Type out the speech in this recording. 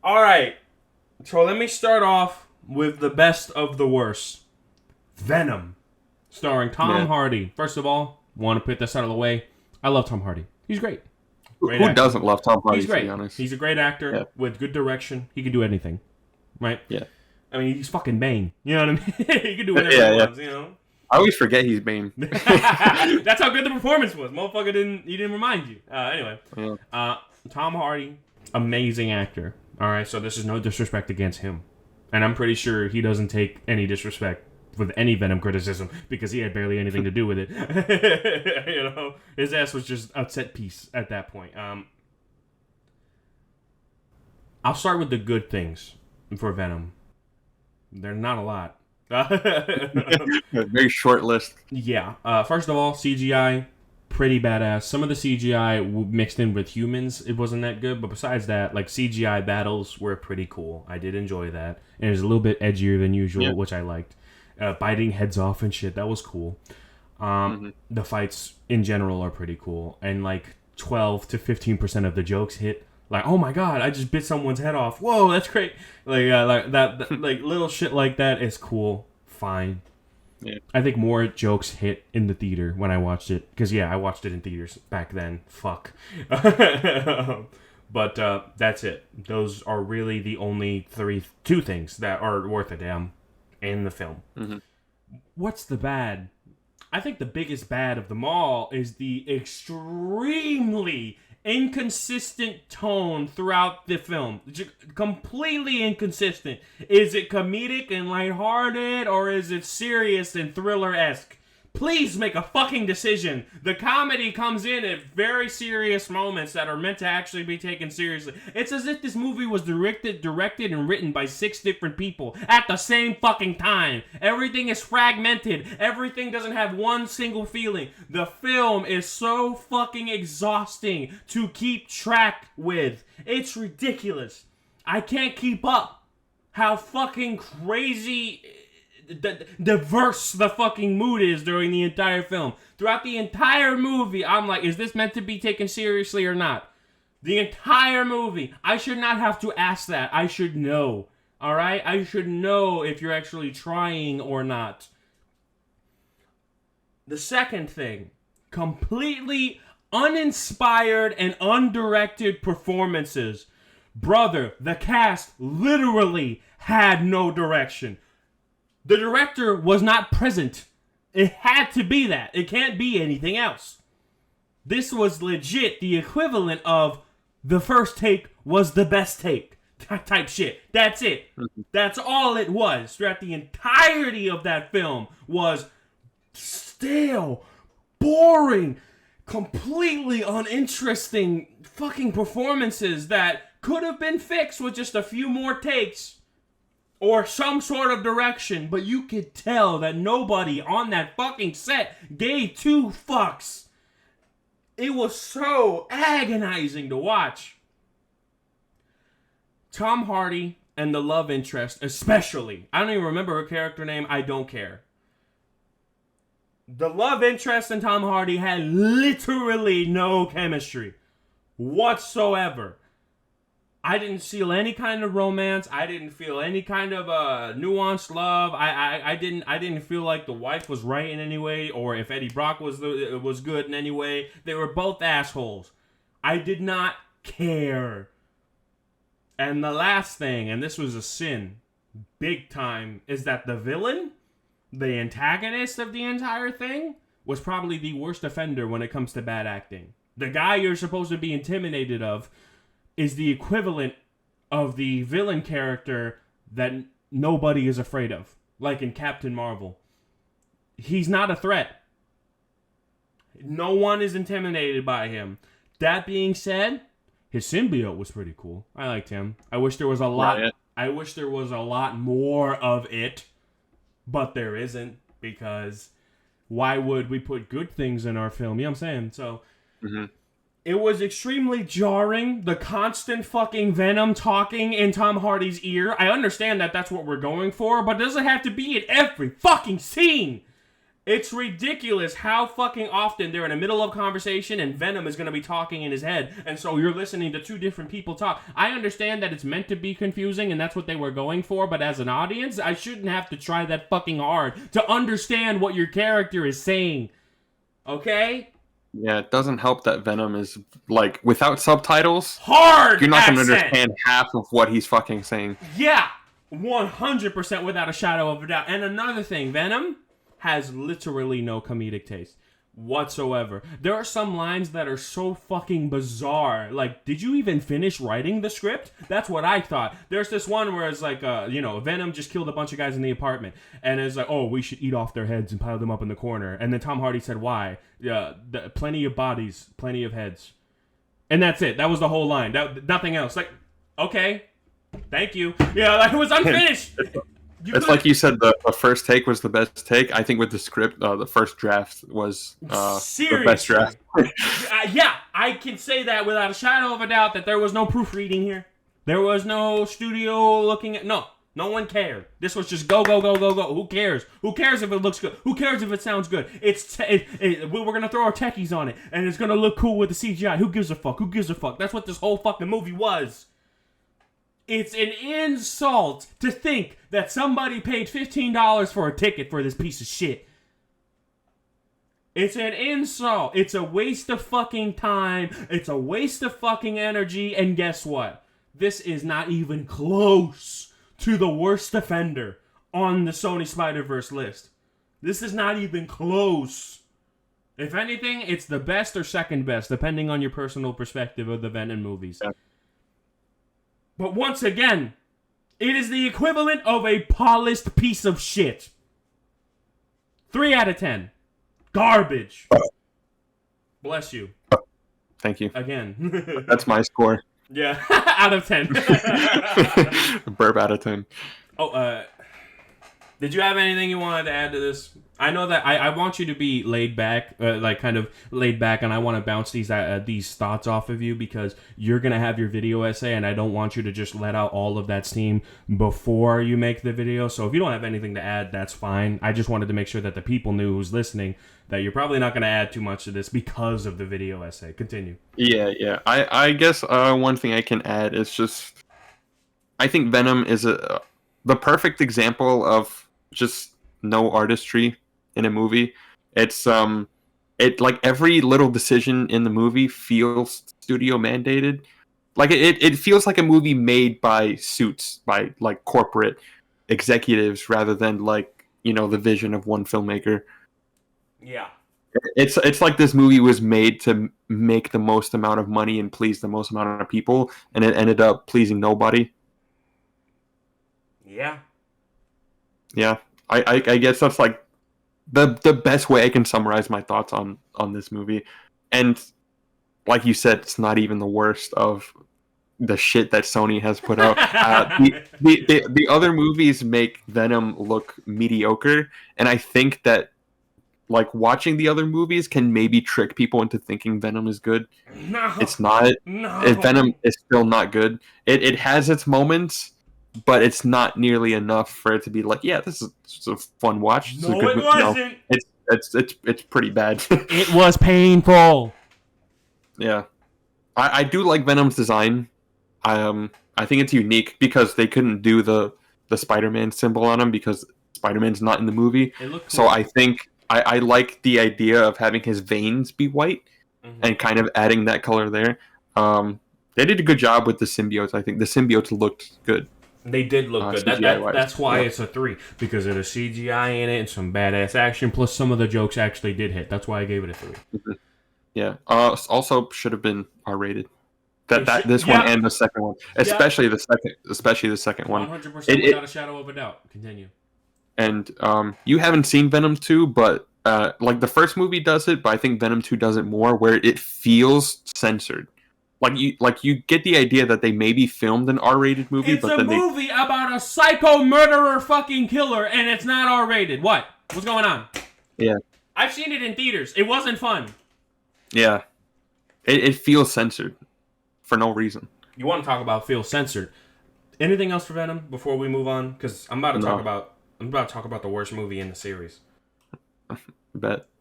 All right. So let me start off with the best of the worst. Venom, starring Tom Yeah. Hardy. First of all, want to put this out of the way. I love Tom Hardy. He's great. Great Who actor. doesn't love Tom He's Hardy, to be great. honest? He's a great actor Yeah. with good direction. He can do anything, right? Yeah. I mean, he's fucking Bane. You know what I mean? He can do whatever Yeah, he yeah. wants. You know. I always forget he's Bane. That's how good the performance was. Motherfucker didn't remind you. Anyway, Yeah. Tom Hardy, amazing actor. All right, so this is no disrespect against him, and I'm pretty sure he doesn't take any disrespect with any Venom criticism because he had barely anything to do with it. You know, his ass was just a set piece at that point. I'll start with the good things for Venom. They're not a lot. A very short list. Yeah. First of all, CGI, pretty badass. Some of the CGI mixed in with humans, it wasn't that good. But besides that, like CGI battles were pretty cool. I did enjoy that, and it was a little bit edgier than usual, which I liked. Biting heads off and shit, that was cool. The fights in general are pretty cool, and like 12 to 15% of the jokes hit. Like, oh my god, I just bit someone's head off. Whoa, that's great. Like that like little shit like that is cool. Fine. Yeah. I think more jokes hit in the theater when I watched it. Because, yeah, I watched it in theaters back then. Fuck. But that's it. Those are really the only two things that are worth a damn in the film. Mm-hmm. What's the bad? I think the biggest bad of them all is the extremely inconsistent tone throughout the film. Completely inconsistent. Is it comedic and lighthearted, or is it serious and thriller-esque? Please make a fucking decision. The comedy comes in at very serious moments that are meant to actually be taken seriously. It's as if this movie was directed and written by 6 different people at the same fucking time. Everything is fragmented. Everything doesn't have one single feeling. The film is so fucking exhausting to keep track with. It's ridiculous. I can't keep up how fucking crazy diverse the fucking mood is during the entire film. Throughout the entire movie, I'm like, is this meant to be taken seriously or not? The entire movie. I should not have to ask that. I should know. Alright? I should know if you're actually trying or not. The second thing, completely uninspired and undirected performances. Brother, the cast literally had no direction. The director was not present. It had to be that. It can't be anything else. This was legit the equivalent of the first take was the best take type shit. That's it. That's all it was. Throughout the entirety of that film was stale, boring, completely uninteresting fucking performances that could have been fixed with just a few more takes. Or some sort of direction, but you could tell that nobody on that fucking set gave 2 fucks. It was so agonizing to watch. Tom Hardy and the love interest, especially. I don't even remember her character name. I don't care. The love interest in Tom Hardy had literally no chemistry whatsoever. I didn't feel any kind of romance. I didn't feel any kind of nuanced love. I didn't feel like the wife was right in any way, or if Eddie Brock was good in any way. They were both assholes. I did not care. And the last thing, and this was a sin, big time, is that the villain, the antagonist of the entire thing, was probably the worst offender when it comes to bad acting. The guy you're supposed to be intimidated of is the equivalent of the villain character that nobody is afraid of. Like in Captain Marvel. He's not a threat. No one is intimidated by him. That being said, his symbiote was pretty cool. I liked him. I wish there was a lot. Right. I wish there was a lot more of it. But there isn't, because why would we put good things in our film? You know what I'm saying? So It was extremely jarring, the constant fucking Venom talking in Tom Hardy's ear. I understand that that's what we're going for, but it doesn't have to be in every fucking scene. It's ridiculous how fucking often they're in the middle of a conversation and Venom is going to be talking in his head, and so you're listening to two different people talk. I understand that it's meant to be confusing and that's what they were going for, but as an audience, I shouldn't have to try that fucking hard to understand what your character is saying. Okay? Yeah, it doesn't help that Venom is, like, without subtitles, Hard you're not going accent! to understand half of what he's fucking saying. Yeah! 100% without a shadow of a doubt. And another thing, Venom has literally no comedic taste whatsoever. There are some lines that are so fucking bizarre. Like, did you even finish writing the script? That's what I thought. There's this one where it's like, Venom just killed a bunch of guys in the apartment, and it's like, oh, we should eat off their heads and pile them up in the corner. And then Tom Hardy said, why? Plenty of bodies, plenty of heads. And that's it. That was the whole line. Nothing else. Like, okay, thank you. Yeah, like, it was unfinished. It's like you said, the first take was the best take. I think with the script, the first draft was the best draft. Yeah, I can say that without a shadow of a doubt that there was no proofreading here. There was no studio looking at... No one cared. This was just go, go, go, go, go. Who cares? Who cares if it looks good? Who cares if it sounds good? We're going to throw our techies on it, and it's going to look cool with the CGI. Who gives a fuck? Who gives a fuck? That's what this whole fucking movie was. It's an insult to think that somebody paid $15 for a ticket for this piece of shit. It's an insult. It's a waste of fucking time. It's a waste of fucking energy. And guess what? This is not even close to the worst offender on the Sony Spider-Verse list. This is not even close. If anything, it's the best or second best, depending on your personal perspective of the Venom movies. Yeah. But once again, it is the equivalent of a polished piece of shit. 3 out of 10. Garbage. Bless you. Thank you. Again. That's my score. Yeah, out of 10. Burp out of 10. Oh, did you have anything you wanted to add to this? I know that I want you to be laid back, kind of laid back, and I want to bounce these thoughts off of you because you're going to have your video essay, and I don't want you to just let out all of that steam before you make the video. So if you don't have anything to add, that's fine. I just wanted to make sure that the people knew who's listening that you're probably not going to add too much to this because of the video essay. Continue. Yeah. I guess one thing I can add is just I think Venom is the perfect example of just no artistry in a movie. It's like every little decision in the movie feels studio mandated. Like it feels like a movie made by suits, by like corporate executives rather than like, the vision of one filmmaker. Yeah. It's like this movie was made to make the most amount of money and please the most amount of people, and it ended up pleasing nobody. Yeah. Yeah. I guess that's like the best way I can summarize my thoughts on this movie. And like you said, it's not even the worst of the shit that Sony has put out. The other movies make Venom look mediocre, and I think that like watching the other movies can maybe trick people into thinking Venom is good. No. It's not. No. Venom is still not good. It has its moments, but it's not nearly enough for it to be like, yeah, this is a fun watch. No, it wasn't. It's pretty bad. It was painful. Yeah, I do like Venom's design. I think it's unique because they couldn't do the Spider-Man symbol on him because Spider-Man's not in the movie. It looked cool. So I think I like the idea of having his veins be white and kind of adding that color there. They did a good job with the symbiotes. I think the symbiotes looked good. They did look good. That's why it's a 3, because of the CGI in it and some badass action. Plus, some of the jokes actually did hit. That's why I gave it a 3. Yeah. Also, should have been R-rated. This one and the second one, especially the second one. 100% without a shadow of a doubt. Continue. And you haven't seen Venom 2, but like the first movie does it, but I think Venom 2 does it more, where it feels censored. Like you get the idea that they maybe filmed an R-rated movie, it's a movie about a psycho murderer fucking killer, and it's not R-rated. What's going on? Yeah, I've seen it in theaters. It wasn't fun. Yeah, it feels censored for no reason. You want to talk about feel censored? Anything else for Venom before we move on? Because I'm about to talk about the worst movie in the series. Bet.